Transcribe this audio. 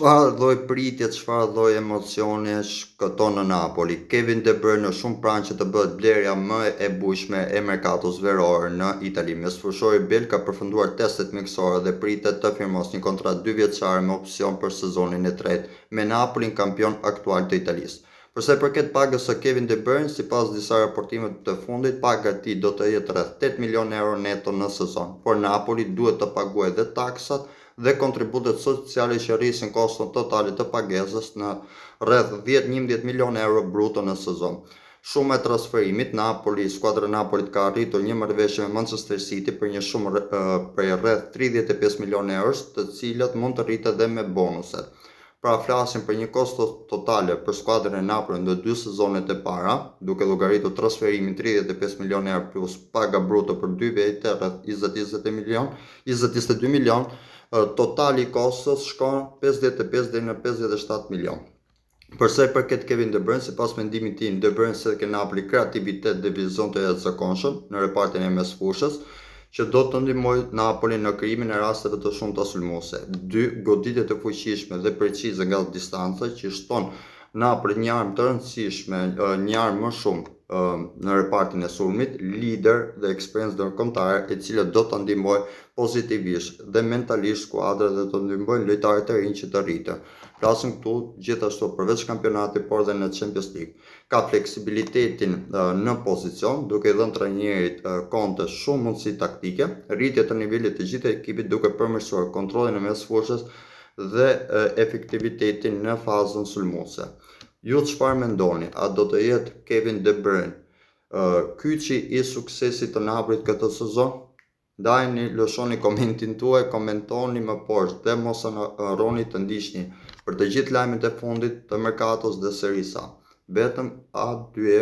Çfarë lloj pritje, çfarë lloj emocioni shkëton në Napoli? Kevin De Bruyne është shumë pranë që të bëhet blerja më e bujshme e merkatos veror në Itali. Mesfushori bel ka përfunduar testet mjekësore dhe pritet të firmos një kontratë 2 vjeçare me opsion për sezonin e tretë me Napolin kampion aktual të Italisë. Për sa i përket pagës së Kevin De Bruyne, sipas disa raportime të fundit, paga e tij do të jetë rreth 8 milionë euro neto në sezon, por Napoli duhet të paguajë edhe taksat dhe kontributet sociale që rrisin koston totale të pagesës në rreth 10-11 milionë euro bruto në sezon. Shuma e transferimit, skuadra e Napolit ka arritur një marrëveshje me Manchester City për një shumë për rreth 35 milionë euro, të cilat mund të rritet edhe me bonuset. Pra flasim për një kosto totale për skuadrën e Napoli në 2 sezonet e para, duke llogaritur transferimin 35 milionë euro plus paga bruto për 2 vite rreth 22 milion, totali i kostos shkon 55 deri në 57 milion. Për sa i përket Kevin De Bruyne, sipas mendimit tim, De Bruyne se ke Napoli kreativitet dhe vizion të jashtëzakonshëm në repartin e mesfushës, që do të ndihmojë Napolin në krijimin e rasteve të shumta sulmuese. 2. Goditje të fuqishme dhe precize nga distanca që shton Napoli një armë të rëndësishme, një armë më shumë në repartin e sulmit, lider dhe eksperiencë ndërkombëtare, e cila do ta ndihmojë pozitivisht dhe mentalisht skuadrën dhe të ndihmojë lojtarët e rinj që të rriten. Flasim këtu gjithashtu përveç kampionatit, por edhe në Champions League. Ka fleksibilitetin në pozicion, duke i dhënë trajnerit Conte shumë mundësi taktike, rritje të nivelit të gjithë ekipit duke përmirësuar kontrollin e mesfushës dhe efektivitetin në fazën sulmuese. Ju çfarë mendoni? A do të jetë Kevin De Bruyne kyçi i suksesit të Napolit këtë sezon? Ndajeni, lëshoni komentin tuaj, komentoni më poshtë dhe mos harroni të ndiqni për të gjithë lajmet e fundit të merkatos dhe Serie A. Vetëm A2